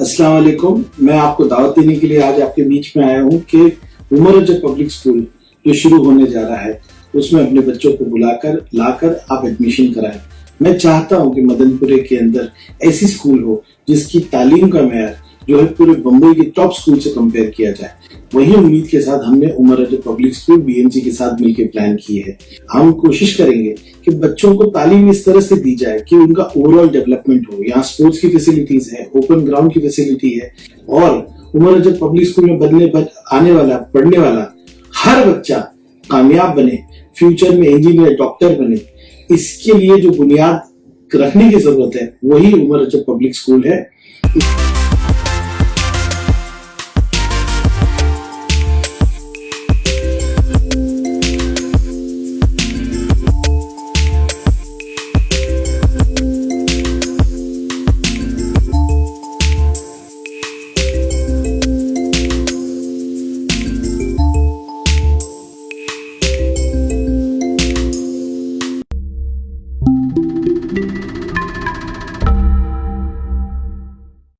अस्सलाम वालेकुम। मैं आपको दावत देने के लिए आज आपके बीच में आया हूँ कि उमर रजब पब्लिक स्कूल जो शुरू होने जा रहा है उसमें अपने बच्चों को बुलाकर लाकर आप एडमिशन कराएं। मैं चाहता हूँ कि मदनपुरे के अंदर ऐसी स्कूल हो जिसकी तालीम का मेयार जो है पूरे बम्बई के टॉप स्कूल से कंपेयर किया जाए। वही उम्मीद के साथ हमने उमर रजब पब्लिक स्कूल बीएमसी के साथ मिलकर प्लान की है। हम कोशिश करेंगे कि बच्चों को तालीम इस तरह से दी जाए कि उनका ओवरऑल डेवलपमेंट हो। यहाँ स्पोर्ट्स की फैसिलिटीज है, ओपन ग्राउंड की फैसिलिटी है और उमर रजब पब्लिक स्कूल में आने वाला पढ़ने वाला हर बच्चा कामयाब बने, फ्यूचर में इंजीनियर डॉक्टर बने। इसके लिए जो बुनियाद रखने की जरूरत है वही उमर रजब पब्लिक स्कूल है।